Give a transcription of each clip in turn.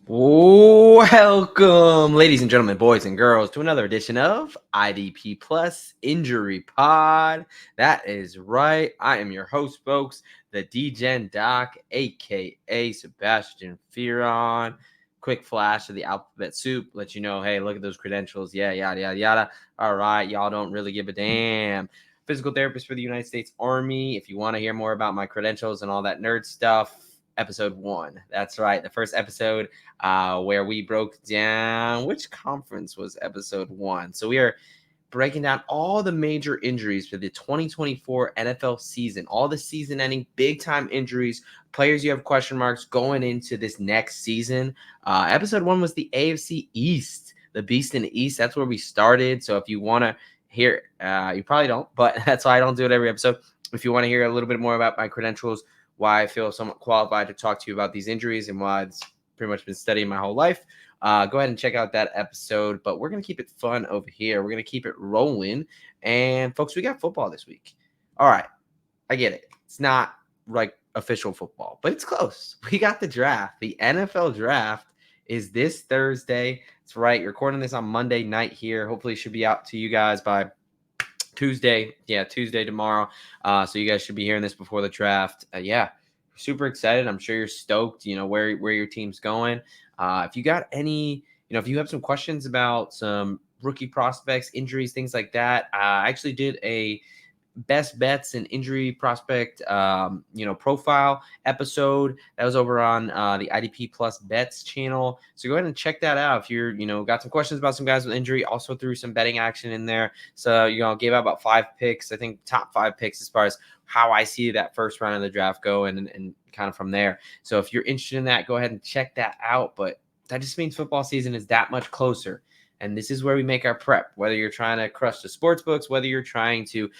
Welcome, ladies and gentlemen, boys and girls, to another edition of IDP Plus Injury Pod. That is right. I am your host, folks, the DGen Doc, aka Sebastian Fearon. Quick flash of the alphabet soup, let you know, hey, look at those credentials. Yeah, yada, yada, yada. All right, y'all don't really give a damn. Physical therapist for the United States Army. If you want to hear more about my credentials and all that nerd stuff, episode 1. That's right, the first episode where we broke down which conference was episode 1. So we are breaking down all the major injuries for the 2024 NFL season, all the season ending big time injuries, players you have question marks going into this next season. Episode 1 was the AFC East, the Beast in the East. That's where we started. So if you want to hear, you probably don't, but that's why I don't do it every episode. If you want to hear a little bit more about my credentials, why I feel somewhat qualified to talk to you about these injuries and why it's pretty much been studying my whole life, go ahead and check out that episode. But we're going to keep it fun over here. We're going to keep it rolling. And folks, we got football this week. All right. I get it. It's not like official football, but it's close. We got the draft. The NFL draft is this Thursday. That's right. Recording this on Monday night here. Hopefully it should be out to you guys by Tuesday. Yeah, Tuesday tomorrow. So you guys should be hearing this before the draft. Yeah, super excited. I'm sure you're stoked, where your team's going. If you got any, if you have some questions about some rookie prospects, injuries, things like that, I actually did a best bets and injury prospect, profile episode that was over on the IDP Plus Bets channel. So go ahead and check that out if you're, got some questions about some guys with injury. Also threw some betting action in there. So, gave out about 5 picks, I think top 5 picks as far as how I see that first round of the draft go and kind of from there. So if you're interested in that, go ahead and check that out. But that just means football season is that much closer. And this is where we make our prep, whether you're trying to crush the sports books, whether you're trying to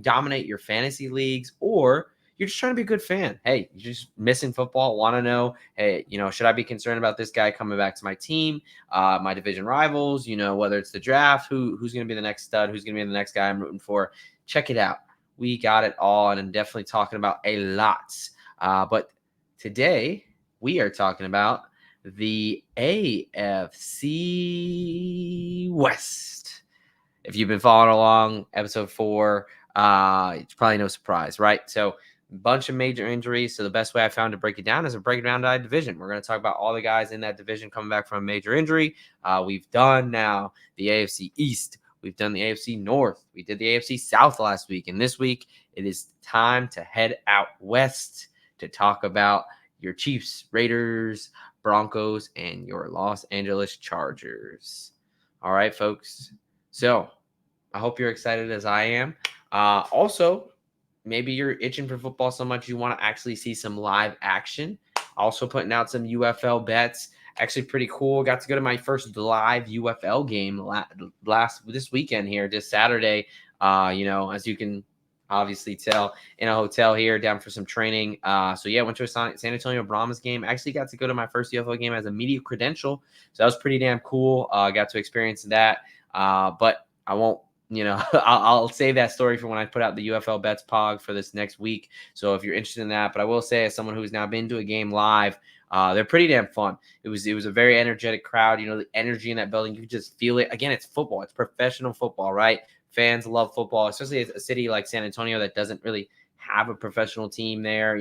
dominate your fantasy leagues, or you're just trying to be a good fan. Hey, you're just missing football, want to know, hey, should I be concerned about this guy coming back to my team, my division rivals, whether it's the draft, who's going to be the next stud, who's going to be the next guy I'm rooting for. Check it out. We got it all, and I'm definitely talking about a lot. But today we are talking about the AFC West. If you've been following along, episode 4, it's probably no surprise, right? So a bunch of major injuries. So the best way I found to break it down is to break it down by division. We're going to talk about all the guys in that division coming back from a major injury. We've done now the AFC East. We've done the AFC North. We did the AFC South last week. And this week, it is time to head out west to talk about your Chiefs, Raiders, Broncos, and your Los Angeles Chargers. All right, folks. So I hope you're excited as I am. Also, maybe you're itching for football so much you want to actually see some live action. Also putting out some UFL bets. Actually pretty cool. Got to go to my first live UFL game this weekend here, this Saturday. As you can obviously tell, in a hotel here down for some training. So yeah, went to a San Antonio Brahmas game. Actually got to go to my first UFL game as a media credential. So that was pretty damn cool. Got to experience that. But I won't, I'll save that story for when I put out the UFL bets pog for this next week. So if you're interested in that, but I will say, as someone who's now been to a game live, they're pretty damn fun. It was a very energetic crowd. The energy in that building, you could just feel it. Again, it's football. It's professional football, right? Fans love football, especially a city like San Antonio that doesn't really have a professional team there.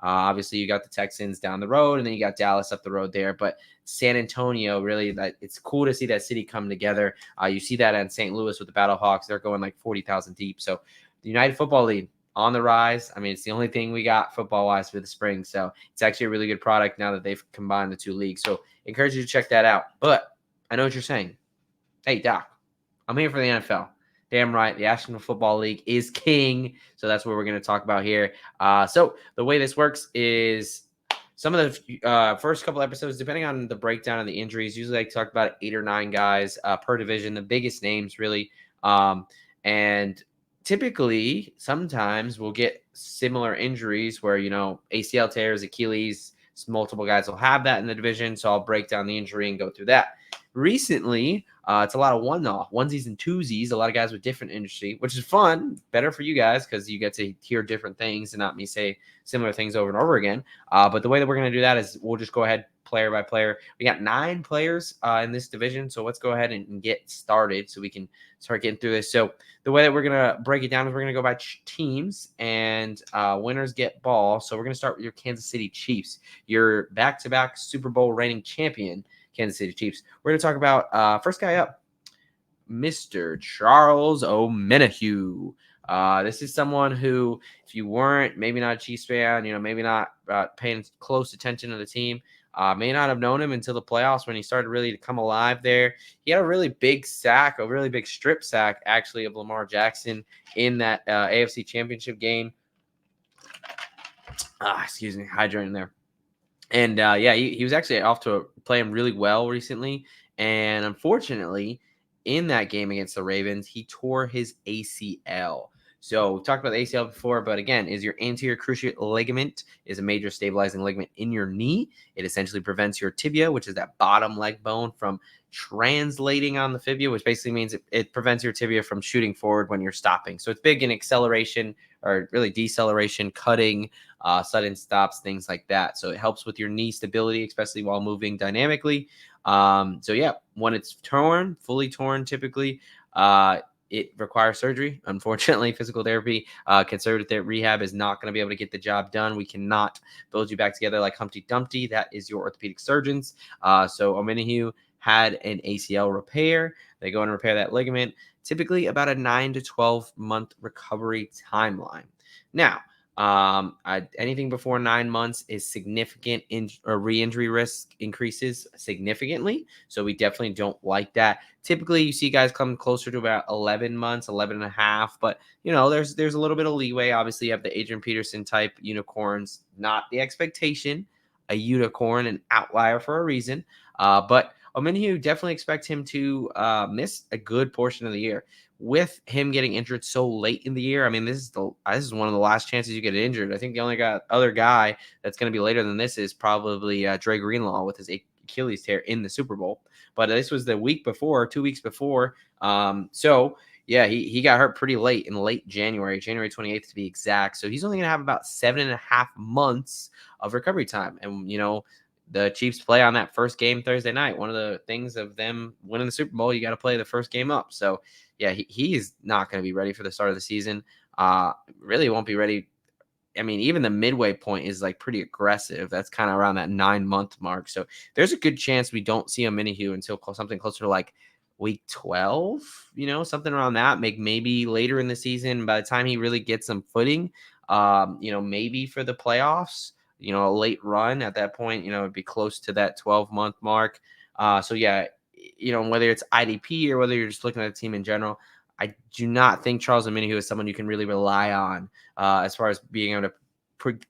Obviously you got the Texans down the road, and then you got Dallas up the road there. But San Antonio, really, it's cool to see that city come together. You see that in St. Louis with the Battlehawks. They're going like 40,000 deep. So the United Football League on the rise. I mean, it's the only thing we got football-wise for the spring. So it's actually a really good product now that they've combined the two leagues. So I encourage you to check that out. But I know what you're saying. Hey, Doc, I'm here for the NFL. Damn right. The National Football League is king. So that's what we're going to talk about here. So the way this works is some of the first couple episodes, depending on the breakdown of the injuries, usually I talk about 8 or 9 guys per division, the biggest names really. And typically, sometimes we'll get similar injuries where, ACL tears, Achilles, multiple guys will have that in the division. So I'll break down the injury and go through that. Recently, it's a lot of onesies and twosies, a lot of guys with different industry, which is fun, better for you guys because you get to hear different things and not me say similar things over and over again. But the way that we're going to do that is we'll just go ahead, player by player. We got 9 players in this division, so let's go ahead and get started so we can start getting through this. So the way that we're going to break it down is we're going to go by teams, and winners get ball. So we're going to start with your Kansas City Chiefs, your back-to-back Super Bowl reigning champion, Kansas City Chiefs. We're going to talk about first guy up, Mr. Charles Omenihu. This is someone who, if you weren't maybe not a Chiefs fan, maybe not paying close attention to the team, may not have known him until the playoffs when he started really to come alive there. He had a really big sack, a really big strip sack, actually, of Lamar Jackson in that AFC Championship game. Excuse me, hydrating there. And he was actually off to playing really well recently. And unfortunately, in that game against the Ravens, he tore his ACL. So we've talked about the ACL before, but again, is your anterior cruciate ligament is a major stabilizing ligament in your knee. It essentially prevents your tibia, which is that bottom leg bone, from translating on the fibula, which basically means it prevents your tibia from shooting forward when you're stopping. So it's big in acceleration or really deceleration, cutting, sudden stops, things like that. So it helps with your knee stability, especially while moving dynamically. When it's torn, fully torn, typically, it requires surgery. Unfortunately, physical therapy, conservative rehab is not going to be able to get the job done. We cannot build you back together like Humpty Dumpty. That is your orthopedic surgeons. So Omenihu had an ACL repair. They go and repair that ligament. Typically about a 9 to 12 month recovery timeline. Now, anything before 9 months is significant re-injury risk increases significantly. So we definitely don't like that. Typically you see guys come closer to about 11 months, 11 and a half, but there's a little bit of leeway. Obviously you have the Adrian Peterson type unicorns, not the expectation, a unicorn, an outlier for a reason. But Omenihu, definitely expect him to miss a good portion of the year. With him getting injured so late in the year, I mean, this is one of the last chances you get injured. I think the only other guy that's going to be later than this is probably Dre Greenlaw with his Achilles tear in the Super Bowl. But this was the week before, 2 weeks before. He got hurt pretty late, in late January 28th to be exact. So he's only going to have about 7.5 months of recovery time. And, the Chiefs play on that first game Thursday night. One of the things of them winning the Super Bowl, you got to play the first game up. So, yeah, he's not going to be ready for the start of the season. Really won't be ready. I mean, even the midway point is like pretty aggressive. That's kind of around that 9-month mark. So there's a good chance we don't see Omenihu until something closer to like week 12, something around that. Maybe later in the season, by the time he really gets some footing, maybe for the playoffs. A late run at that point, it'd be close to that 12-month mark. Whether it's IDP or whether you're just looking at the team in general, I do not think Charles Omenihu is someone you can really rely on as far as being able to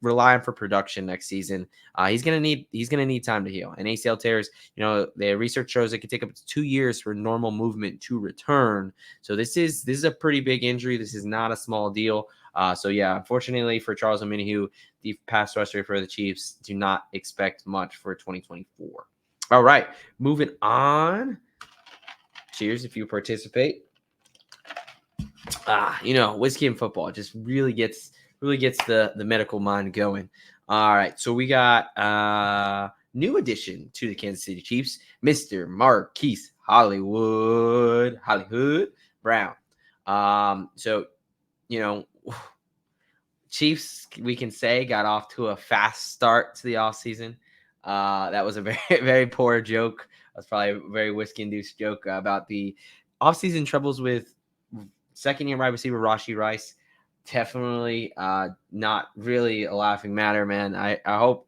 rely on for production next season. He's gonna need time to heal. And ACL tears, the research shows it could take up to 2 years for normal movement to return. So this is a pretty big injury. This is not a small deal. Unfortunately for Charles Omenihu, the pass rusher for the Chiefs, do not expect much for 2024. All right, moving on. Cheers if you participate. Whiskey and football just really gets the medical mind going. All right, so we got new addition to the Kansas City Chiefs, Mr. Marquise Hollywood Brown. Chiefs, we can say, got off to a fast start to the offseason. That was a very, very poor joke. That's probably a very whiskey-induced joke about the offseason troubles with second-year wide receiver Rashee Rice. Definitely not really a laughing matter, man. I hope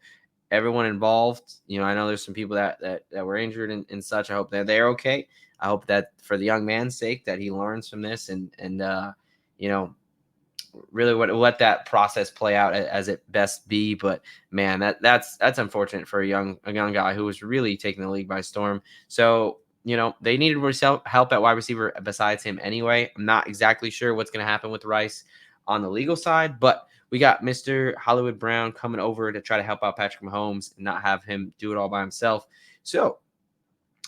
everyone involved, I know there's some people that were injured and such. I hope that they're okay. I hope that for the young man's sake that he learns from this and really let that process play out as it best be. But man, that's unfortunate for a young guy who was really taking the league by storm. So they needed help at wide receiver besides him anyway. I'm not exactly sure what's going to happen with Rice on the legal side, but we got Mr. Hollywood Brown coming over to try to help out Patrick Mahomes and not have him do it all by himself. So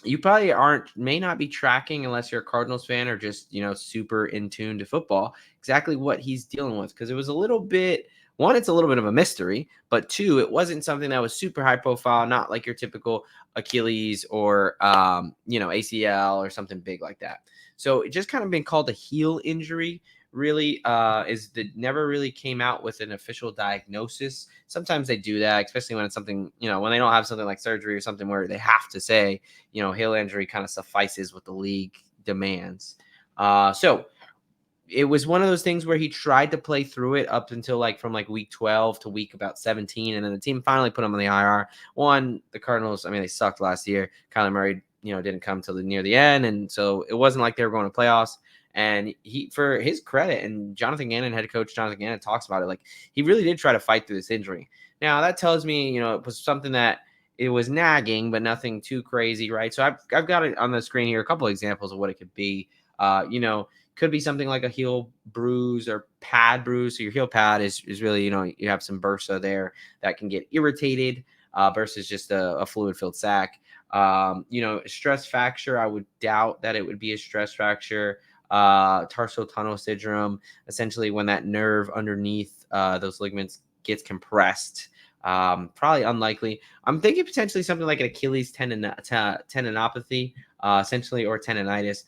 you probably may not be tracking, unless you're a Cardinals fan or just, super in tune to football, exactly what he's dealing with. Because it was a little bit one, it's a little bit of a mystery, but two, it wasn't something that was super high profile, not like your typical Achilles or ACL or something big like that. So it just kind of been called a heel injury. Really, is that never really came out with an official diagnosis. Sometimes they do that, especially when it's something, when they don't have something like surgery or something where they have to say, heel injury kind of suffices what the league demands. So it was one of those things where he tried to play through it up until from week 12 to week about 17. And then the team finally put him on the IR. One, the Cardinals, they sucked last year. Kyler Murray, didn't come till near the end. And so it wasn't like they were going to playoffs. And he, for his credit, and Jonathan Gannon, head coach Jonathan Gannon, talks about it, he really did try to fight through this injury. Now that tells me, it was something that it was nagging, but nothing too crazy, right? So I've got it on the screen here, a couple of examples of what it could be. Could be something like a heel bruise or pad bruise. So your heel pad is really, you have some bursa there that can get irritated versus just a fluid-filled sac. Stress fracture, I would doubt that it would be a stress fracture. Tarsal tunnel syndrome, essentially when that nerve underneath those ligaments gets compressed. Probably unlikely. I'm thinking potentially something like an Achilles tendinopathy, essentially, or tendonitis.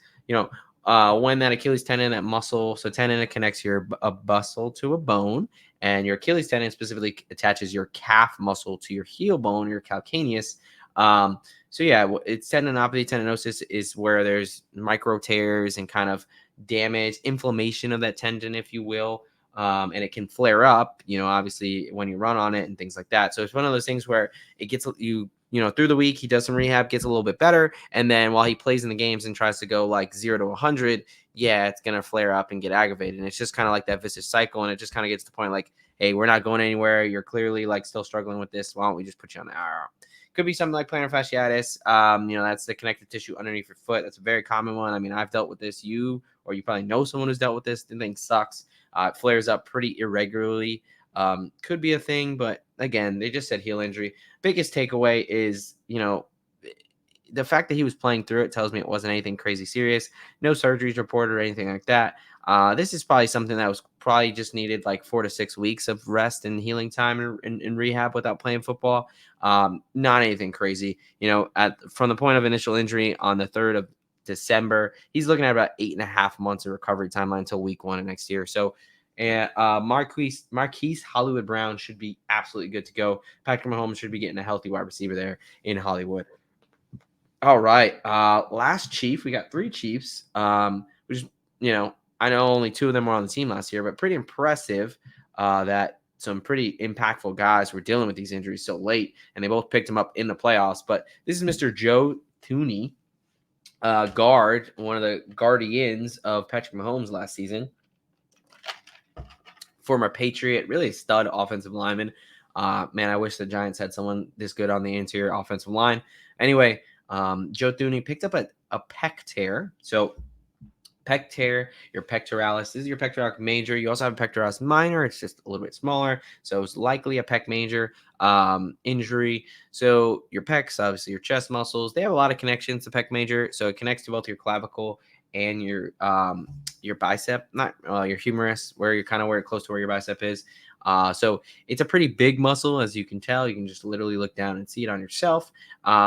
When that Achilles tendon, that muscle, so tendon, it connects a muscle to a bone, and your Achilles tendon specifically attaches your calf muscle to your heel bone, your calcaneus. So yeah, it's tendinopathy. Tendinosis is where there's micro tears and kind of damage, inflammation of that tendon, if you will. And it can flare up, obviously when you run on it and things like that. So it's one of those things where it gets you through the week, he does some rehab, gets a little bit better. And then while he plays in the games and tries to go 0 to 100, yeah, it's going to flare up and get aggravated. And it's just kind of like that vicious cycle. And it just kind of gets to the point hey, we're not going anywhere. You're clearly still struggling with this. Why don't we just put you on the IR? Could be something like plantar fasciitis. That's the connective tissue underneath your foot. That's a very common one. I've dealt with this. You probably know someone who's dealt with this. The thing sucks. It flares up pretty irregularly. Could be a thing, but again, they just said heel injury. Biggest takeaway is, the fact that he was playing through it tells me it wasn't anything crazy serious. No surgeries reported or anything like that. This is probably something that was probably just needed 4 to 6 weeks of rest and healing time in rehab without playing football. Not anything crazy. From the point of initial injury on the 3rd of December, he's looking at about 8.5 months of recovery timeline until week 1 of next year. So, and Marquise Hollywood Brown should be absolutely good to go. Patrick Mahomes should be getting a healthy wide receiver there in Hollywood. All right. Last Chief, we got 3 Chiefs. Which, I know only 2 of them were on the team last year, but pretty impressive that some pretty impactful guys were dealing with these injuries so late, and they both picked them up in the playoffs. But this is Mr. Joe Thuney, guard, one of the guardians of Patrick Mahomes last season. Former Patriot, really a stud offensive lineman. Man, I wish the Giants had someone this good on the interior offensive line. Anyway, Joe Thuney picked up a pec tear. So pec tear, your pectoralis. This is your pectoralis major. You also have a pectoralis minor. It's just a little bit smaller. So it's likely a pec major injury. So your pecs, obviously your chest muscles, they have a lot of connections to pec major. So it connects to both your clavicle and your bicep, not your humerus, where you're kind of close to where your bicep is. So it's a pretty big muscle, as you can tell. You can just literally look down and see it on yourself.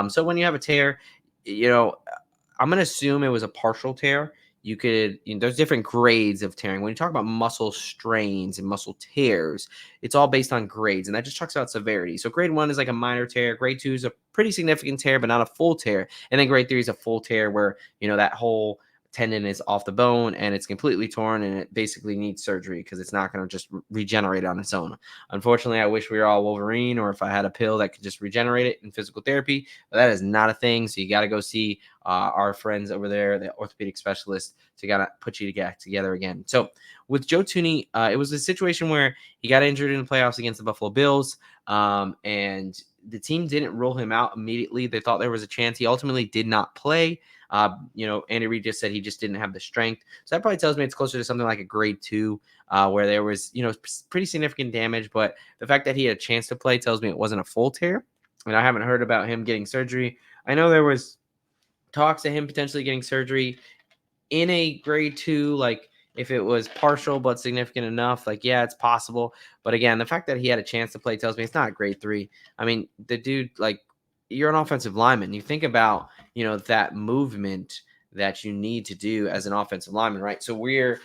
So when you have a tear, I'm going to assume it was a partial tear. You could, there's different grades of tearing. When you talk about muscle strains and muscle tears, it's all based on grades, and that just talks about severity. So grade 1 is like a minor tear. Grade 2 is a pretty significant tear, but not a full tear. And then grade 3 is a full tear where, that whole tendon is off the bone and it's completely torn, and it basically needs surgery because it's not going to just regenerate on its own. Unfortunately, I wish we were all Wolverine, or if I had a pill that could just regenerate it in physical therapy, but that is not a thing. So you got to go see our friends over there, the orthopedic specialist, to kind of put you together again. So with Joe Thuney, it was a situation where he got injured in the playoffs against the Buffalo Bills, and the team didn't rule him out immediately. They thought there was a chance. He ultimately did not play. Andy Reid just said he just didn't have the strength. So that probably tells me it's closer to something like a grade 2, where there was, pretty significant damage. But the fact that he had a chance to play tells me it wasn't a full tear. And I haven't heard about him getting surgery. I know there was talks of him potentially getting surgery in a grade 2, If it was partial but significant enough, like, yeah, it's possible. But again, the fact that he had a chance to play tells me it's not grade 3. I mean, the dude, like, you're an offensive lineman. You think about, that movement that you need to do as an offensive lineman, right? So we're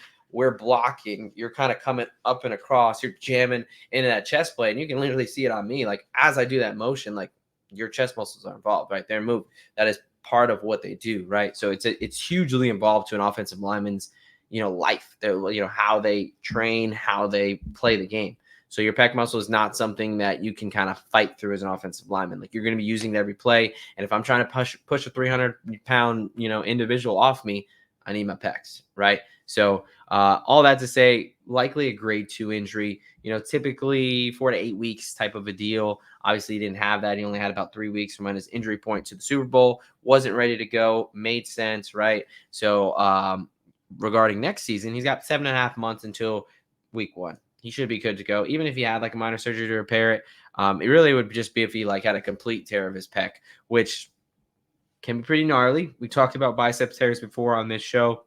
blocking, you're kind of coming up and across, you're jamming into that chest plate, and you can literally see it on me. Like, as I do that motion, like, your chest muscles are involved, right? They're moved. That is part of what they do, right? So it's hugely involved to an offensive lineman's life. They're, how they train, how they play the game. So your pec muscle is not something that you can kind of fight through as an offensive lineman. Like, you're going to be using it every play. And if I'm trying to push a 300-pound individual off me, I need my pecs, right? So all that to say, likely a grade 2 injury. Typically 4 to 8 weeks type of a deal. Obviously, he didn't have that. He only had about 3 weeks from when his injury point to the Super Bowl. Wasn't ready to go. Made sense, right? So regarding next season, he's got 7.5 months until week 1. He should be good to go. Even if he had like a minor surgery to repair it, it really would just be if he like had a complete tear of his pec, which can be pretty gnarly. We talked about bicep tears before on this show.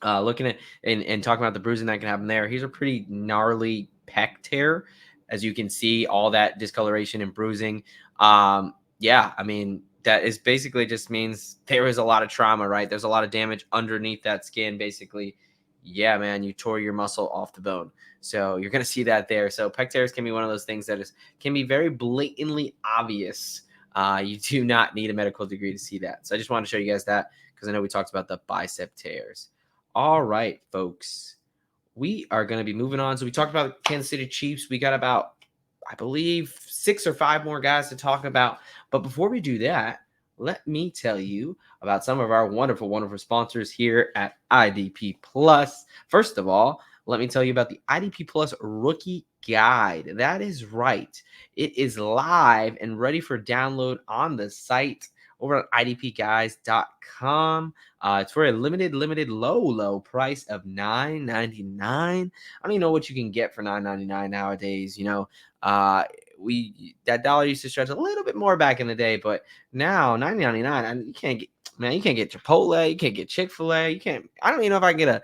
Looking at and talking about the bruising that can happen there. He's a pretty gnarly pec tear, as you can see, all that discoloration and bruising. Yeah, I mean, that is basically just means there is a lot of trauma, right? There's a lot of damage underneath that skin, basically. Yeah, man, you tore your muscle off the bone. So you're going to see that there. So pec tears can be one of those things that can be very blatantly obvious. You do not need a medical degree to see that. So I just wanted to show you guys that because I know we talked about the bicep tears. All right, folks, we are going to be moving on. So we talked about Kansas City Chiefs. We got about, I believe, 6 or 5 more guys to talk about. But before we do that, let me tell you about some of our wonderful, wonderful sponsors here at IDP Plus. First of all, let me tell you about the IDP Plus Rookie Guide. That is right. It is live and ready for download on the site over at idpguys.com. It's for a limited, low price of $9.99. I don't even know what you can get for $9.99 nowadays. That dollar used to stretch a little bit more back in the day, but now $9.99, you can't get Chipotle, you can't get Chick-fil-A, you can't. I don't even know if I can get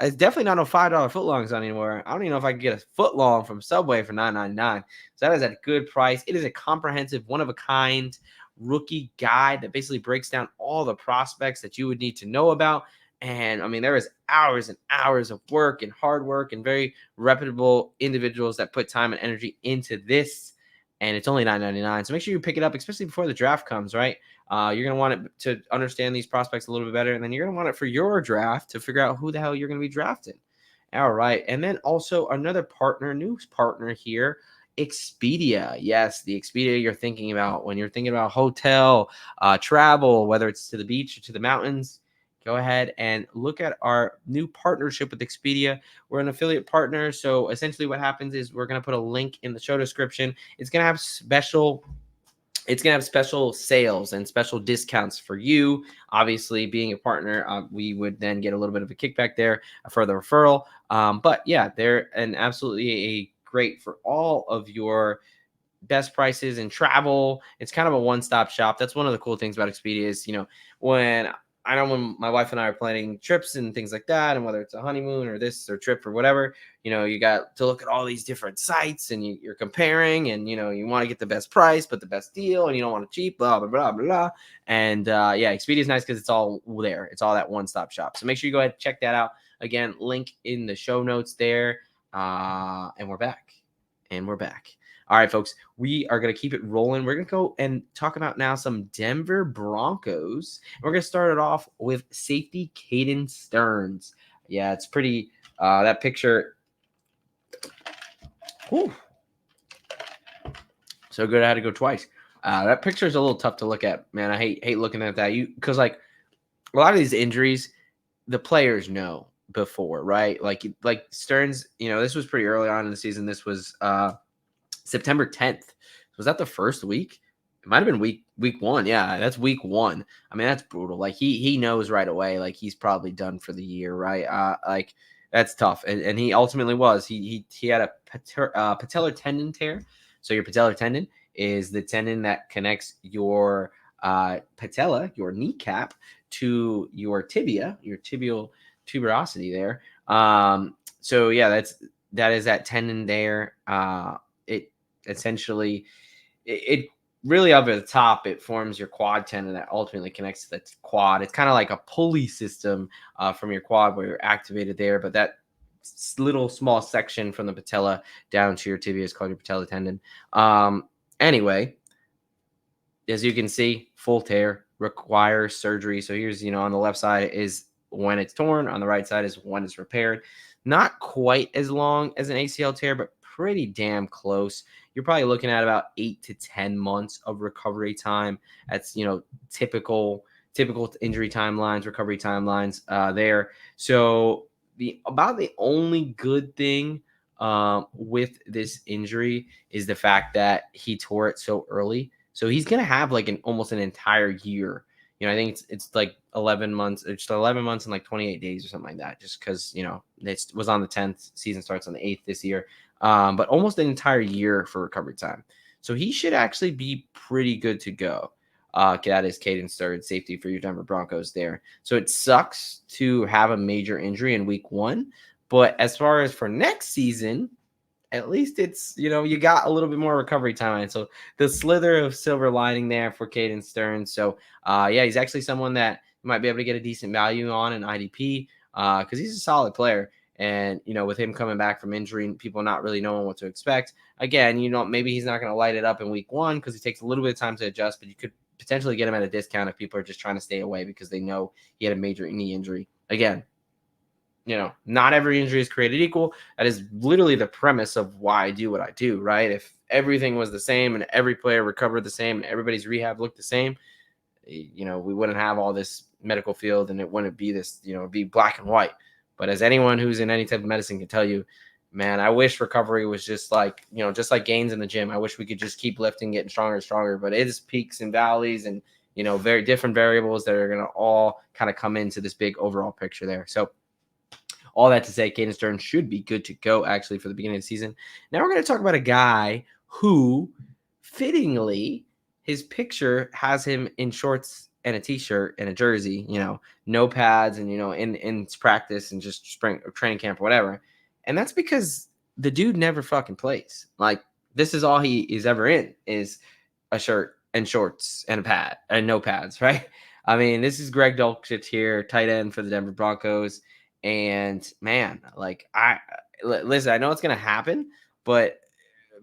it's definitely not no $5 footlongs anymore. I don't even know if I can get a footlong from Subway for $9.99. So that is at a good price. It is a comprehensive, one of a kind rookie guide that basically breaks down all the prospects that you would need to know about. And I mean, there is hours and hours of work and hard work and very reputable individuals that put time and energy into this. And it's only $9.99. So make sure you pick it up, especially before the draft comes, right? You're going to want it to understand these prospects a little bit better. And then you're going to want it for your draft to figure out who the hell you're going to be drafted. All right. And then also another partner, new partner here, Expedia. Yes, the Expedia you're thinking about when you're thinking about hotel, travel, whether it's to the beach or to the mountains. Go ahead and look at our new partnership with Expedia. We're an affiliate partner. So essentially what happens is we're going to put a link in the show description. It's going to have special sales and special discounts for you. Obviously, being a partner, we would then get a little bit of a kickback there for the referral. But yeah, they're absolutely a great for all of your best prices and travel. It's kind of a one-stop shop. That's one of the cool things about Expedia is, when my wife and I are planning trips and things like that, and whether it's a honeymoon or this or trip or whatever, you got to look at all these different sites and you're comparing and, you want to get the best price, but the best deal, and you don't want to cheap, blah, blah, blah, blah. And yeah, Expedia is nice because it's all there. It's all that one-stop shop. So make sure you go ahead and check that out. Again, link in the show notes there. And we're back. All right, folks, we are going to keep it rolling. We're going to go and talk about now some Denver Broncos. We're going to start it off with safety Caden Stearns. Yeah, it's pretty, that picture. Whew, so good I had to go twice. That picture is a little tough to look at, man. I hate looking at that. Because like a lot of these injuries, the players know before, right? Like Stearns, this was pretty early on in the season. This was September 10th. Was that the first week? It might have been week 1. Yeah, that's week 1. I mean, that's brutal. Like he knows right away, like he's probably done for the year, right? Like that's tough. And he ultimately was. He had a patellar tendon tear. So your patellar tendon is the tendon that connects your patella, your kneecap, to your tibia, your tibial tuberosity there. So yeah, that is that tendon there. It essentially it really up at the top, it forms your quad tendon that ultimately connects to the quad. It's kind of like a pulley system from your quad where you're activated there, but that little small section from the patella down to your tibia is called your patella tendon. Anyway, as you can see, full tear requires surgery. So here's, on the left side is when it's torn, on the right side is when it's repaired. Not quite as long as an ACL tear, but pretty damn close. You're probably looking at about 8 to 10 months of recovery time. That's, typical injury timelines, recovery timelines there. So about the only good thing with this injury is the fact that he tore it so early. So he's gonna have like almost an entire year. I think it's like 11 months. It's just 11 months and like 28 days or something like that. Just because it was on the 10th. Season starts on the 8th this year. But almost an entire year for recovery time. So he should actually be pretty good to go. That is Caden's third safety for your Denver Broncos there. So it sucks to have a major injury in week 1. But as far as for next season, at least it's, you got a little bit more recovery time. So the slither of silver lining there for Caden Stearns. So, yeah, he's actually someone that you might be able to get a decent value on in IDP because he's a solid player. And, with him coming back from injury and people not really knowing what to expect, again, maybe he's not going to light it up in week 1 because he takes a little bit of time to adjust, but you could potentially get him at a discount if people are just trying to stay away because they know he had a major knee injury. Again, not every injury is created equal. That is literally the premise of why I do what I do, right? If everything was the same and every player recovered the same and everybody's rehab looked the same, we wouldn't have all this medical field and it wouldn't be this, be black and white. But as anyone who's in any type of medicine can tell you, man, I wish recovery was just like, just like gains in the gym. I wish we could just keep lifting, getting stronger and stronger, but it is peaks and valleys and, very different variables that are going to all kind of come into this big overall picture there. So, all that to say, Caden Stearns should be good to go, actually, for the beginning of the season. Now we're going to talk about a guy who, fittingly, his picture has him in shorts and a T-shirt and a jersey, no pads and, in practice and just spring or training camp or whatever. And that's because the dude never fucking plays. Like, this is all he is ever in is a shirt and shorts and a pad and no pads, right? I mean, this is Greg Dulcich here, tight end for the Denver Broncos. And man, like listen, I know it's going to happen, but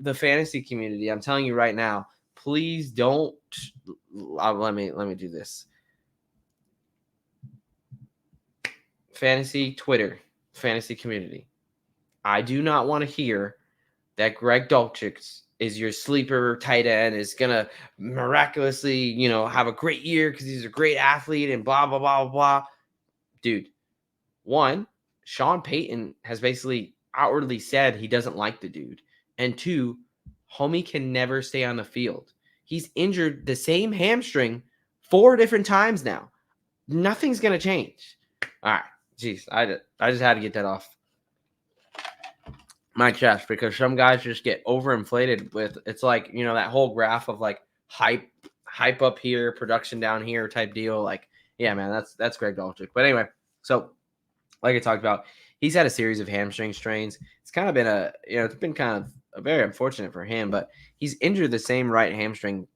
the fantasy community, I'm telling you right now, please don't. Let me do this. Fantasy Twitter, fantasy community. I do not want to hear that Greg Dulcich is your sleeper tight end, is going to miraculously, have a great year because he's a great athlete and blah, blah, blah, blah. Dude, one, Sean Payton has basically outwardly said he doesn't like the dude. And two, homie can never stay on the field. He's injured the same hamstring 4 different times now. Nothing's going to change. All right. Jeez, I just had to get that off my chest because some guys just get overinflated with, it's like, that whole graph of like hype up here, production down here type deal. Like, yeah, man, that's Greg Dulcich. But anyway, so like I talked about, he's had a series of hamstring strains. It's kind of been it's been kind of very unfortunate for him, but he's injured the same right hamstring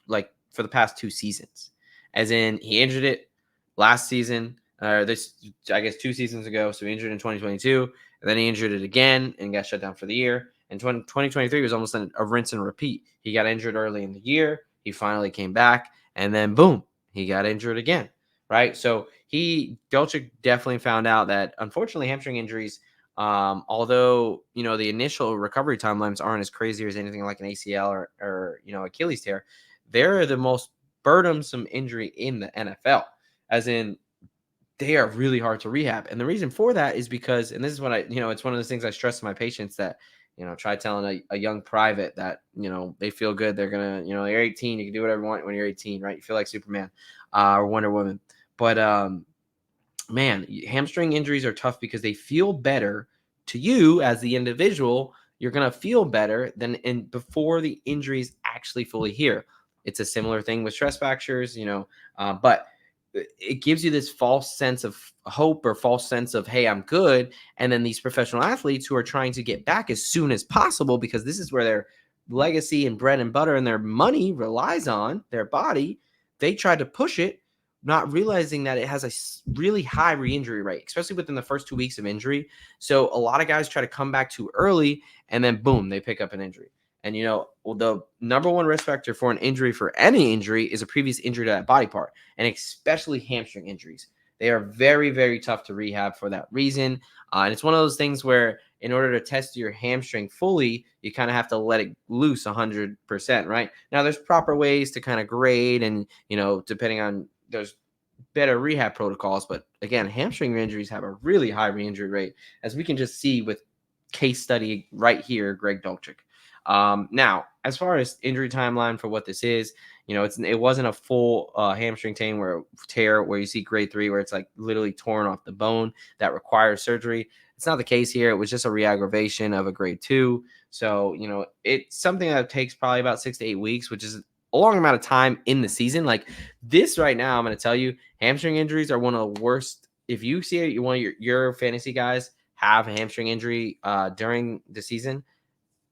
like for the past 2 seasons. As in, he injured it last season, I guess 2 seasons ago. So he injured in 2022, and then he injured it again and got shut down for the year. And 2023 was almost a rinse and repeat. He got injured early in the year. He finally came back, and then boom, he got injured again. Right. So Dulcich definitely found out that unfortunately hamstring injuries, although, the initial recovery timelines aren't as crazy as anything like an ACL or Achilles tear, they're the most burdensome injury in the NFL, as in they are really hard to rehab. And the reason for that is because, and this is what it's one of those things I stress to my patients that, try telling a young private that, they feel good. They're going to, you're 18, you can do whatever you want when you're 18, right? You feel like Superman or Wonder Woman. But, man, hamstring injuries are tough because they feel better to you as the individual. You're going to feel better than before the injuries actually fully heal. It's a similar thing with stress fractures, but it gives you this false sense of hope or false sense of, hey, I'm good. And then these professional athletes who are trying to get back as soon as possible, because this is where their legacy and bread and butter and their money relies on their body, they try to push it, not realizing that it has a really high re-injury rate, especially within the first 2 weeks of injury. So a lot of guys try to come back too early, and then boom, they pick up an injury. And, the number one risk factor for an injury, for any injury, is a previous injury to that body part, and especially hamstring injuries. They are very, very tough to rehab for that reason. And it's one of those things where in order to test your hamstring fully, you kind of have to let it loose 100%, right? Now, there's proper ways to kind of grade and, depending on, there's better rehab protocols. But again, hamstring injuries have a really high re-injury rate, as we can just see with case study right here, Greg Dulcich. Now, as far as injury timeline for what this is, it wasn't a full hamstring tear where you see grade 3, where it's like literally torn off the bone that requires surgery. It's not the case here. It was just a re-aggravation of a grade 2. So, it's something that takes probably about 6 to 8 weeks, which is a long amount of time in the season. Like this right now, I'm going to tell you, hamstring injuries are one of the worst. If you see it, one of your fantasy guys have a hamstring injury during the season,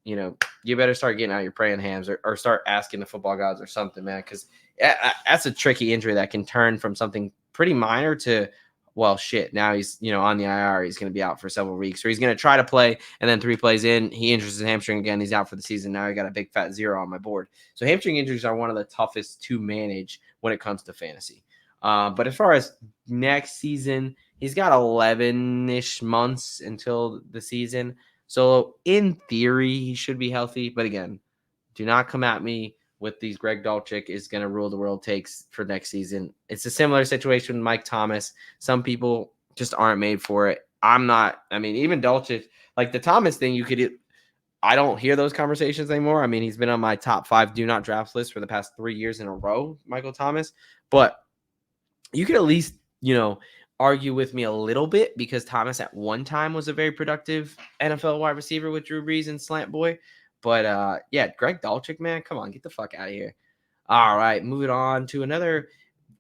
you better start getting out your praying hands or start asking the football gods or something, man, because that's a tricky injury that can turn from something pretty minor to, well, shit, now he's, on the IR. He's going to be out for several weeks, or he's going to try to play, and then 3 plays in, he injures his hamstring again. He's out for the season. Now I got a big fat 0 on my board. So hamstring injuries are one of the toughest to manage when it comes to fantasy. But as far as next season, he's got 11-ish months until the season. So in theory, he should be healthy. But again, do not come at me with these Greg Dulcich is going to rule the world takes for next season. It's a similar situation with Mike Thomas. Some people just aren't made for it. I'm not. I mean, even Dulcich, like the Thomas thing, I don't hear those conversations anymore. I mean, he's been on my top 5 do not draft list for the past 3 years in a row, Michael Thomas. But you could at least, argue with me a little bit, because Thomas at one time was a very productive NFL wide receiver with Drew Brees and Slant Boy. But yeah, Greg Dulcich, man, come on, get the fuck out of here. All right, moving on to another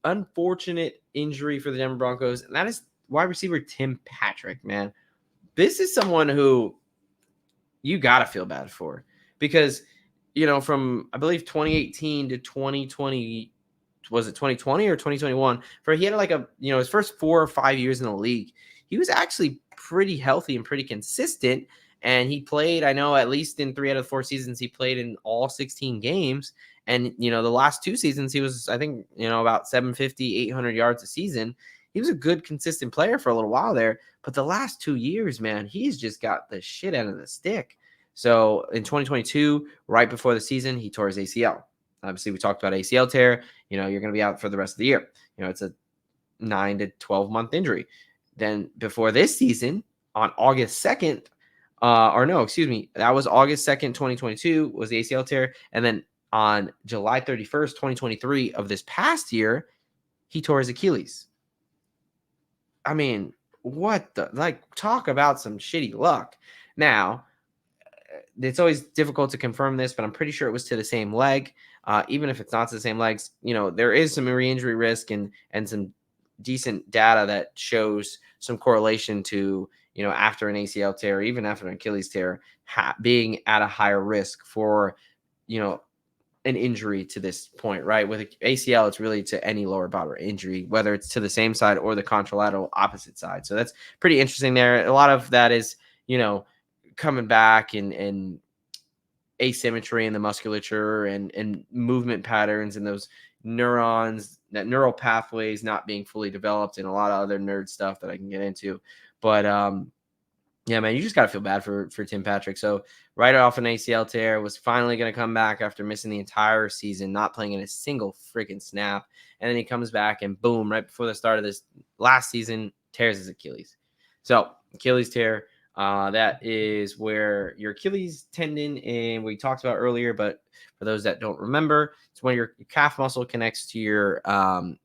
unfortunate injury for the Denver Broncos, and that is wide receiver Tim Patrick, man. This is someone who you got to feel bad for, because, from, I believe, 2018 to 2020, was it 2020 or 2021? He had like his first 4 or 5 years in the league, he was actually pretty healthy and pretty consistent. And he played, I know, at least in 3 out of 4 seasons, he played in all 16 games. And, the last 2 seasons, he was, I think, about 750, 800 yards a season. He was a good, consistent player for a little while there. But the last 2 years, man, he's just got the shit out of the stick. So in 2022, right before the season, he tore his ACL. Obviously, we talked about ACL tear. You're going to be out for the rest of the year. It's a 9 to 12 month injury. Then before this season, on August 2nd, that was August 2nd, 2022 was the ACL tear. And then on July 31st, 2023 of this past year, he tore his Achilles. I mean, talk about some shitty luck. Now, it's always difficult to confirm this, but I'm pretty sure it was to the same leg. Even if it's not to the same legs, there is some re-injury risk and some decent data that shows some correlation to, after an ACL tear, even after an Achilles tear, being at a higher risk for, an injury to this point, right? With ACL, it's really to any lower body injury, whether it's to the same side or the contralateral opposite side. So that's pretty interesting there. A lot of that is, coming back and asymmetry in the musculature and movement patterns and those neurons, that neural pathways not being fully developed, and a lot of other nerd stuff that I can get into. But yeah, man, you just got to feel bad for Tim Patrick. So right off an ACL tear, was finally going to come back after missing the entire season, not playing in a single freaking snap. And then he comes back and boom, right before the start of this last season, tears his Achilles. So Achilles tear, that is where your Achilles tendon, and we talked about earlier, but for those that don't remember, it's when your calf muscle connects to your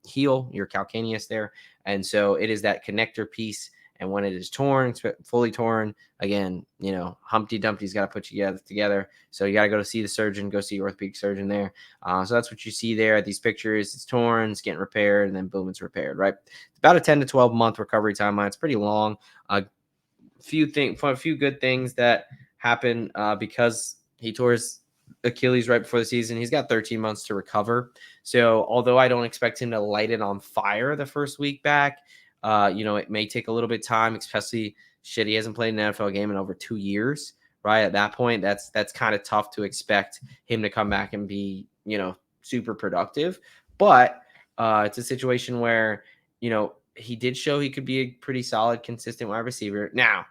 heel, your calcaneus there. And so it is that connector piece. And when it is torn, fully torn, again, Humpty Dumpty's got to put you together. So you got to go to see the surgeon, go see your orthopedic surgeon there. So that's what you see there at these pictures. It's torn, it's getting repaired, and then boom, it's repaired, right? It's about a 10 to 12 month recovery timeline. It's pretty long. A few good things that happen because he tore his Achilles right before the season. He's got 13 months to recover. So although I don't expect him to light it on fire the first week back, it may take a little bit of time, especially he hasn't played an NFL game in over 2 years, right? At that point, that's kind of tough to expect him to come back and be, super productive. But it's a situation where, he did show he could be a pretty solid, consistent wide receiver. Now,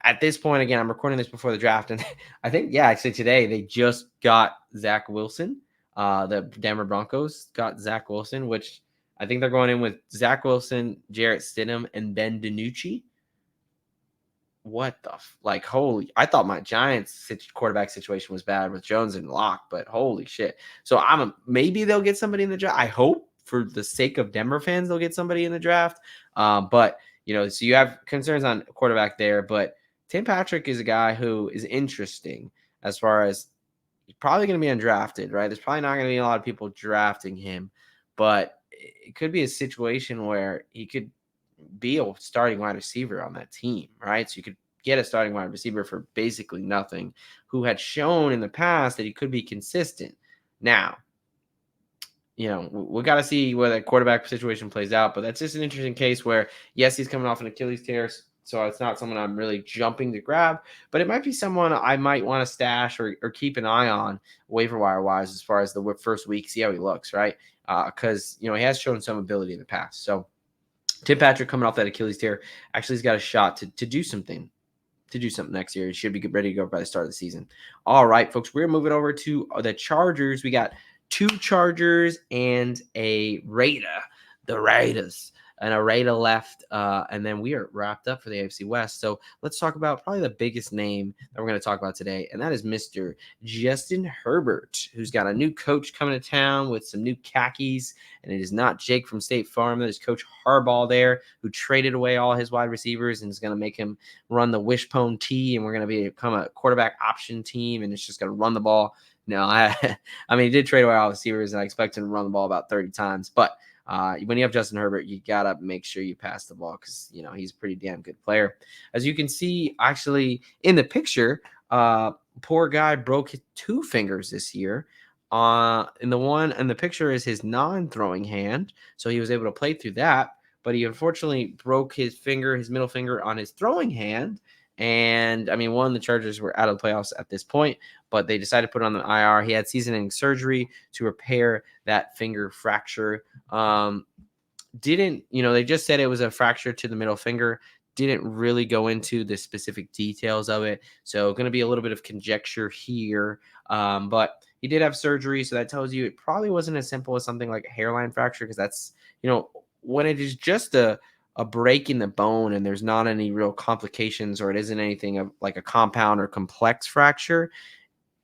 at this point, again, I'm recording this before the draft, and I think, actually today they just got Zach Wilson. The Denver Broncos got Zach Wilson, which I think they're going in with Zach Wilson, Jarrett Stidham, and Ben DiNucci. What the holy! I thought my Giants quarterback situation was bad with Jones and Locke, but holy shit! So maybe they'll get somebody in the draft. I hope for the sake of Denver fans they'll get somebody in the draft. But so you have concerns on quarterback there, but Tim Patrick is a guy who is interesting as far as he's probably going to be undrafted, right? There's probably not going to be a lot of people drafting him, but it could be a situation where he could be a starting wide receiver on that team, right? So you could get a starting wide receiver for basically nothing who had shown in the past that he could be consistent. Now, we got to see where that quarterback situation plays out, but that's just an interesting case where, yes, he's coming off an Achilles tear, so it's not someone I'm really jumping to grab, but it might be someone I might want to stash or keep an eye on waiver wire wise as far as the first week, see how he looks, right? Because, he has shown some ability in the past. So Tim Patrick coming off that Achilles tear actually has got a shot to do something. To do something next year. He should be ready to go by the start of the season. All right, folks, we're moving over to the Chargers. We got 2 Chargers and a Raider. The Raiders. And a Raider left. And then we are wrapped up for the AFC West. So let's talk about probably the biggest name that we're going to talk about today. And that is Mr. Justin Herbert, who's got a new coach coming to town with some new khakis. And it is not Jake from State Farm. There's Coach Harbaugh there, who traded away all his wide receivers and is going to make him run the wishbone T. And we're going to become a quarterback option team. And it's just going to run the ball. No, I mean, he did trade away all the receivers, and I expect him to run the ball about 30 times. But when you have Justin Herbert, you got to make sure you pass the ball because, he's a pretty damn good player. As you can see, actually, in the picture, poor guy broke 2 fingers this year. In the picture is his non-throwing hand, so he was able to play through that. But he unfortunately broke his middle finger on his throwing hand. And, the Chargers were out of the playoffs at this point, but they decided to put it on the IR. He had season-ending surgery to repair that finger fracture. They just said it was a fracture to the middle finger. Didn't really go into the specific details of it. So going to be a little bit of conjecture here. But he did have surgery, so that tells you it probably wasn't as simple as something like a hairline fracture, because that's, when it is just a break in the bone and there's not any real complications, or it isn't anything of like a compound or complex fracture,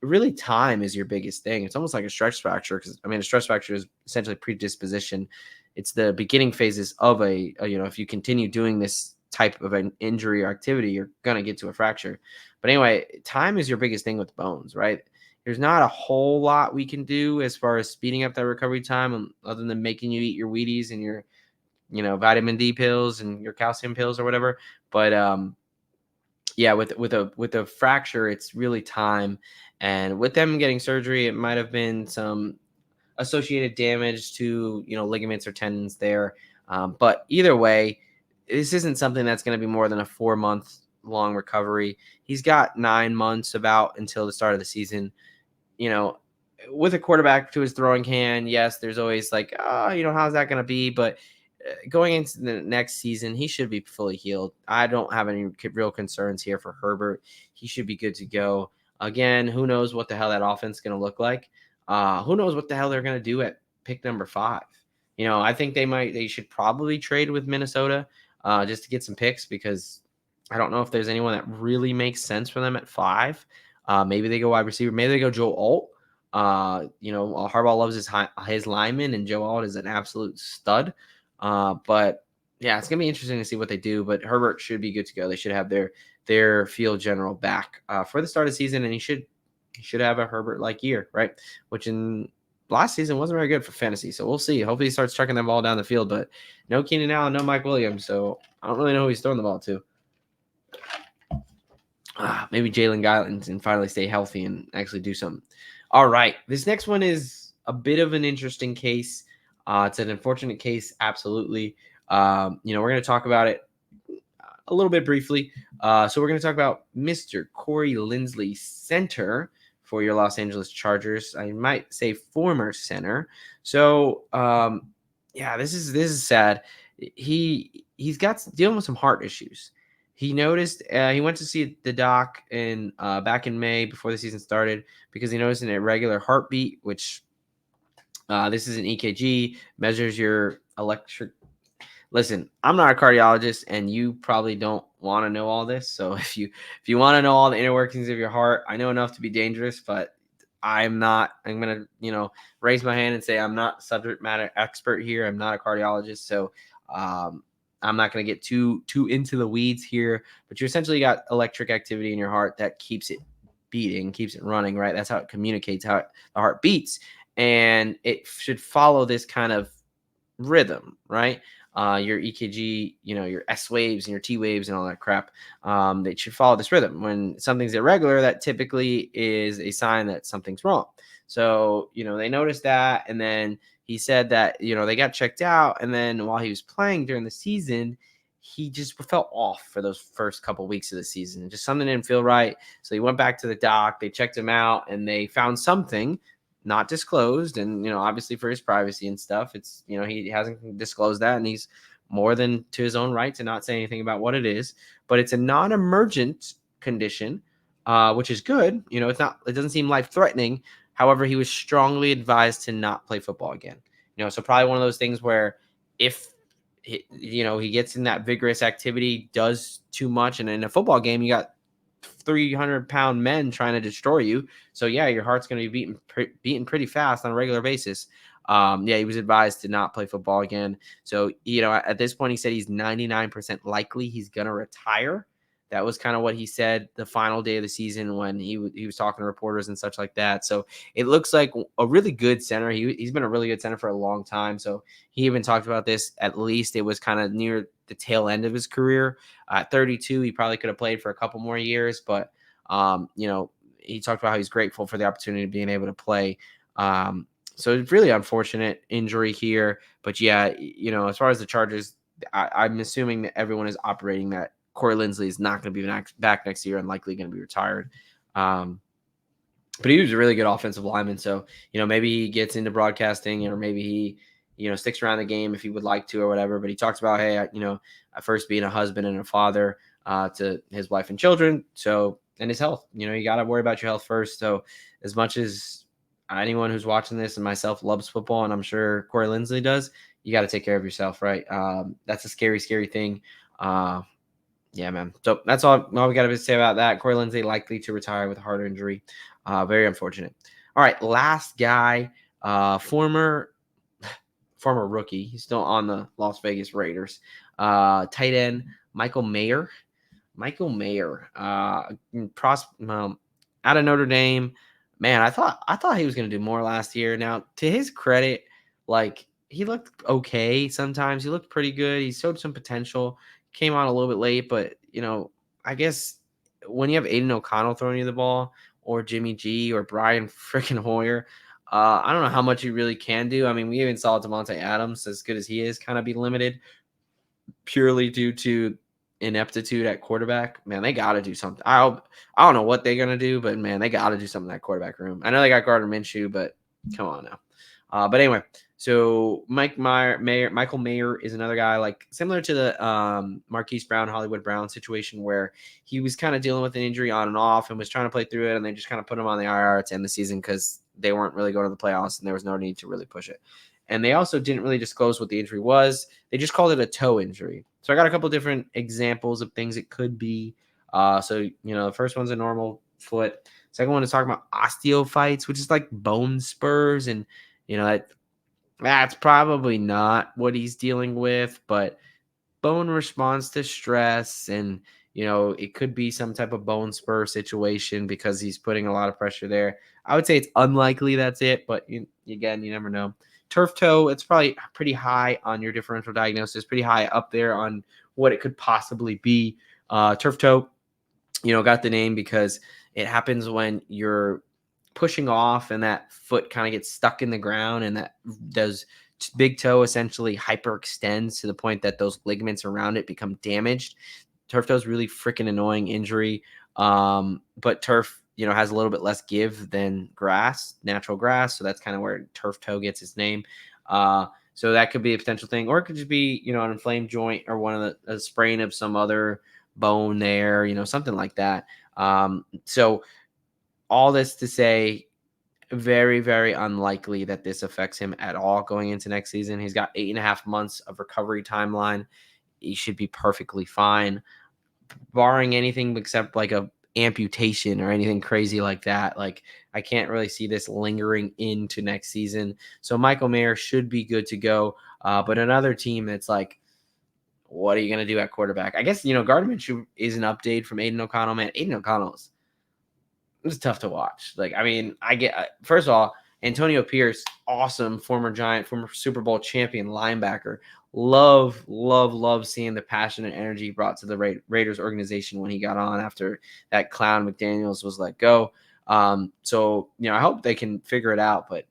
really time is your biggest thing. It's almost like a stress fracture, because a stress fracture is essentially predisposition. It's the beginning phases of if you continue doing this type of an injury or activity, you're going to get to a fracture. But anyway, time is your biggest thing with bones, right? There's not a whole lot we can do as far as speeding up that recovery time, other than making you eat your Wheaties and your vitamin D pills and your calcium pills or whatever. But with a fracture, it's really time. And with them getting surgery, it might have been some associated damage to ligaments or tendons there. But either way, this isn't something that's going to be more than a 4-month long recovery. He's got 9 months about until the start of the season. With a quarterback to his throwing hand, yes, there's always how's that going to be? But going into the next season, he should be fully healed. I don't have any real concerns here for Herbert. He should be good to go. Again, who knows what the hell that offense is going to look like? Who knows what the hell they're going to do at pick number 5? I think they should probably trade with Minnesota just to get some picks, because I don't know if there's anyone that really makes sense for them at 5. Maybe they go wide receiver. Maybe they go Joe Alt. Harbaugh loves his lineman, and Joe Alt is an absolute stud. But yeah, it's gonna be interesting to see what they do. But Herbert should be good to go. They should have their field general back for the start of the season, and he should have a Herbert like year, right? Which in last season wasn't very good for fantasy. So we'll see. Hopefully he starts chucking them ball down the field. But no Keenan Allen, no Mike Williams. So I don't really know who he's throwing the ball to. Maybe Jalen Guyland and finally stay healthy and actually do something. All right. This next one is a bit of an interesting case. It's an unfortunate case, absolutely. We're going to talk about it a little bit briefly. So we're going to talk about Mr. Corey Linsley, center for your Los Angeles Chargers. I might say former center. So this is sad. He's got dealing with some heart issues. He noticed he went to see the doc in back in May before the season started because he noticed an irregular heartbeat, which this is an EKG, measures your electric. Listen, I'm not a cardiologist, and you probably don't want to know all this. So if you want to know all the inner workings of your heart, I know enough to be dangerous, but I'm not. I'm gonna raise my hand and say I'm not subject matter expert here. I'm not a cardiologist, so I'm not going to get too into the weeds here. But you essentially got electric activity in your heart that keeps it beating, keeps it running. Right? That's how it communicates, how the heart beats, and it should follow this kind of rhythm, right? Your EKG, your S waves and your T waves and all that crap. They should follow this rhythm. When something's irregular, that typically is a sign that something's wrong. So, they noticed that. And then he said that, they got checked out. And then while he was playing during the season, he just felt off for those first couple weeks of the season. Just something didn't feel right. So he went back to the doc. They checked him out and they found something not disclosed, and obviously for his privacy and stuff, it's he hasn't disclosed that, and he's more than to his own right to not say anything about what it is. But it's a non-emergent condition, which is good. It doesn't seem life-threatening. However, he was strongly advised to not play football again. So probably one of those things where if he gets in that vigorous activity, does too much, and in a football game you got 300-pound men trying to destroy you. So yeah, your heart's going to be beating pretty fast on a regular basis. He was advised to not play football again. So, at this point, he said he's 99% likely he's going to retire. That was kind of what he said the final day of the season when he was talking to reporters and such like that. So it looks like a really good center. He's been a really good center for a long time. So he even talked about this. At least it was kind of near the tail end of his career. At 32, he probably could have played for a couple more years, but he talked about how he's grateful for the opportunity of being able to play. So it's really unfortunate injury here, but yeah, as far as the Chargers, I'm assuming that everyone is operating that Corey Linsley is not going to be back next year and likely going to be retired. But he was a really good offensive lineman. So, maybe he gets into broadcasting or maybe he, sticks around the game if he would like to or whatever. But he talks about, hey, at first being a husband and a father to his wife and children. So, and his health, you got to worry about your health first. So as much as anyone who's watching this and myself loves football, and I'm sure Corey Linsley does, you got to take care of yourself, right? That's a scary, scary thing. Yeah, man. So that's all we got to say about that. Corey Linsley likely to retire with a heart injury. Very unfortunate. All right, last guy, former rookie. He's still on the Las Vegas Raiders. Tight end Michael Mayer. Out of Notre Dame. Man, I thought he was going to do more last year. Now, to his credit, he looked okay sometimes. He looked pretty good. He showed some potential. Came on a little bit late, but I guess when you have Aiden O'Connell throwing you the ball, or Jimmy G, or Brian freaking Hoyer, I don't know how much you really can do. I mean, we even saw Devontae Adams, as good as he is, kind of be limited purely due to ineptitude at quarterback. Man, they got to do something. I don't know what they're gonna do, but man, they got to do something in that quarterback room. I know they got Gardner Minshew, but come on now. But anyway, so Michael Mayer is another guy similar to the Marquise Brown, Hollywood Brown situation where he was kind of dealing with an injury on and off and was trying to play through it, and they just kind of put him on the IR to end the season because they weren't really going to the playoffs and there was no need to really push it. And they also didn't really disclose what the injury was. They just called it a toe injury. So I got a couple different examples of things it could be. The first one's a normal foot. Second one is talking about osteophytes, which is like bone spurs, and that's probably not what he's dealing with, but bone responds to stress, and it could be some type of bone spur situation because he's putting a lot of pressure there. I would say it's unlikely that's it, but again, you never know. Turf toe, it's probably pretty high on your differential diagnosis, pretty high up there on what it could possibly be. Turf toe, got the name because it happens when you're pushing off and that foot kind of gets stuck in the ground, and that those big toe essentially hyperextends to the point that those ligaments around it become damaged. Turf toe is really freaking annoying injury. But turf, has a little bit less give than grass, natural grass. So that's kind of where turf toe gets its name. So that could be a potential thing, or it could just be, an inflamed joint or one of a sprain of some other bone there, something like that. So all this to say, very, very unlikely that this affects him at all going into next season. He's got 8.5 months of recovery timeline. He should be perfectly fine, barring anything except like a amputation or anything crazy like that. Like, I can't really see this lingering into next season. So Michael Mayer should be good to go. But another team that's like, what are you going to do at quarterback? I guess, Gardner Minshew is an update from Aiden O'Connell. Man, Aiden O'Connell's it's tough to watch. Like, I mean, first of all, Antonio Pierce, awesome former Giant, former Super Bowl champion linebacker. Love seeing the passion and energy brought to the Raiders organization when he got on after that clown McDaniels was let go. So, I hope they can figure it out, but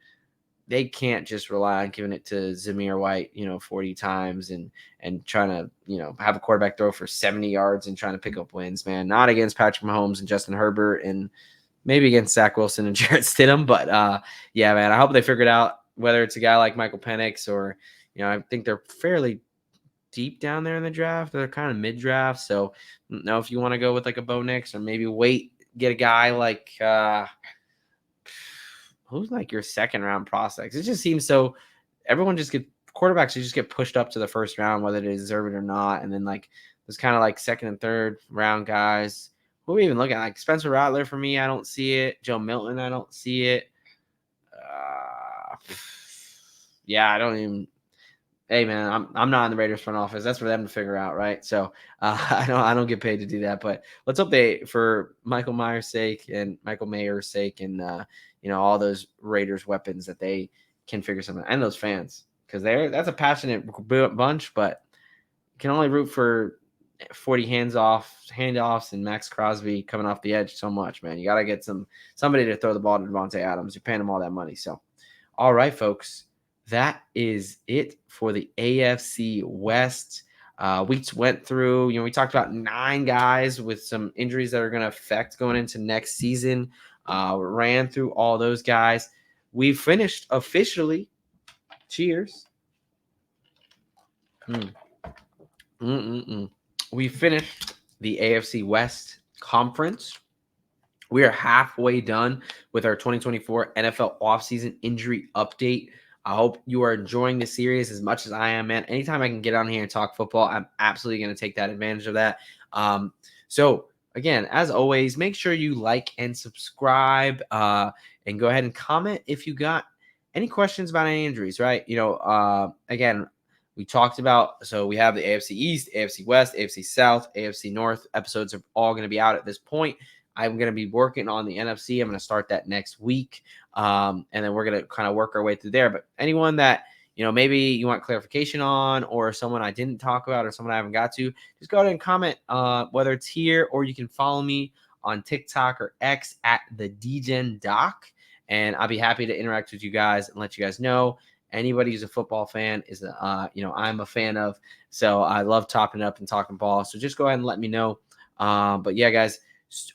they can't just rely on giving it to Zamir White, 40 times and trying to, have a quarterback throw for 70 yards and trying to pick up wins, man. Not against Patrick Mahomes and Justin Herbert and maybe against Zach Wilson and Jarrett Stidham. But, yeah, man, I hope they figure it out, whether it's a guy like Michael Penix or, I think they're fairly deep down there in the draft. They're kind of mid-draft. So, if you want to go with like a Bo Nix or maybe get a guy like who's like your second-round prospects. It just seems so everyone quarterbacks just get pushed up to the first round, whether they deserve it or not. And then like there's kind of like second and third round guys. Who are we even looking at? Like Spencer Rattler for me, I don't see it. Joe Milton, I don't see it. Yeah, I don't even. Hey man, I'm not in the Raiders front office. That's for them to figure out, right? So I don't get paid to do that. But let's hope for Michael Myers' sake and Michael Mayer's sake, and all those Raiders weapons, that they can figure something out. And those fans, because that's a passionate bunch, but you can only root for 40 handoffs and Max Crosby coming off the edge so much, man. You got to get somebody to throw the ball to Devontae Adams. You're paying them all that money. So, all right, folks, that is it for the AFC West. We went through, we talked about 9 guys with some injuries that are going to affect going into next season. Ran through all those guys. We finished officially. Cheers. We finished the AFC West Conference. We are halfway done with our 2024 NFL offseason injury update. I hope you are enjoying the series as much as I am, man. Anytime I can get on here and talk football, I'm absolutely going to take that advantage of that. So, again, as always, make sure you like and subscribe and go ahead and comment if you got any questions about any injuries, right? Again, we talked about, so we have the AFC East, AFC West, AFC South, AFC North. Episodes are all going to be out at this point. I'm going to be working on the NFC. I'm going to start that next week. And then we're going to kind of work our way through there. But anyone that, maybe you want clarification on, or someone I didn't talk about, or someone I haven't got to, just go ahead and comment, whether it's here, or you can follow me on TikTok or X at the DGen Doc. And I'll be happy to interact with you guys and let you guys know. Anybody who's a football fan is, I'm a fan of. So I love topping up and talking ball. So just go ahead and let me know. But yeah, guys,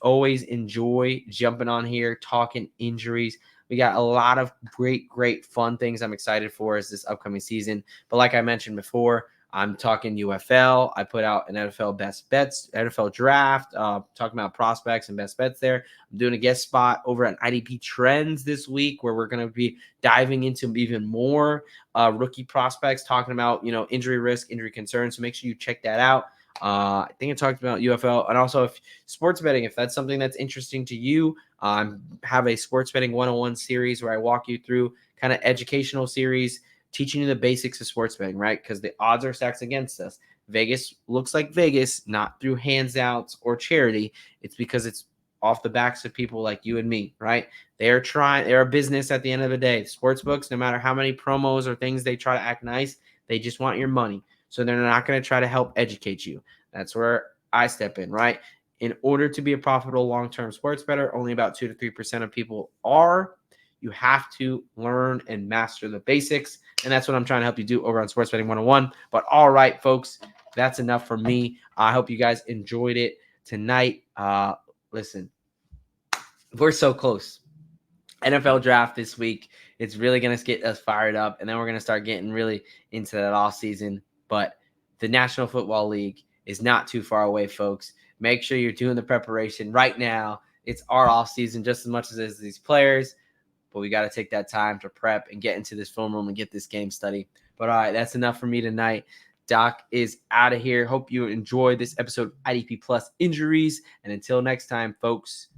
always enjoy jumping on here, talking injuries. We got a lot of great fun things I'm excited for as this upcoming season. But like I mentioned before, I'm talking UFL. I put out an NFL best bets, NFL draft, talking about prospects and best bets there. I'm doing a guest spot over at IDP Trends this week, where we're going to be diving into even more rookie prospects, talking about, injury risk, injury concerns. So make sure you check that out. I think I talked about UFL, and also if sports betting, if that's something that's interesting to you, have a sports betting 101 series where I walk you through kind of educational series, teaching you the basics of sports betting, right? Because the odds are stacked against us. Vegas looks like Vegas, not through handouts or charity. It's because it's off the backs of people like you and me, right? They're a business at the end of the day. Sportsbooks, no matter how many promos or things they try to act nice, they just want your money. So they're not going to try to help educate you. That's where I step in, right? In order to be a profitable long-term sports bettor, only about 2 to 3% of people are. You have to learn and master the basics. And that's what I'm trying to help you do over on Sports Betting 101. But all right, folks, that's enough for me. I hope you guys enjoyed it tonight. Listen, we're so close. NFL draft this week. It's really going to get us fired up. And then we're going to start getting really into that off season. But the National Football League is not too far away, folks. Make sure you're doing the preparation right now. It's our off season just as much as it is these players. But we got to take that time to prep and get into this film room and get this game study. But all right, that's enough for me tonight. Doc is out of here. Hope you enjoyed this episode of IDP Plus Injuries. And until next time, folks,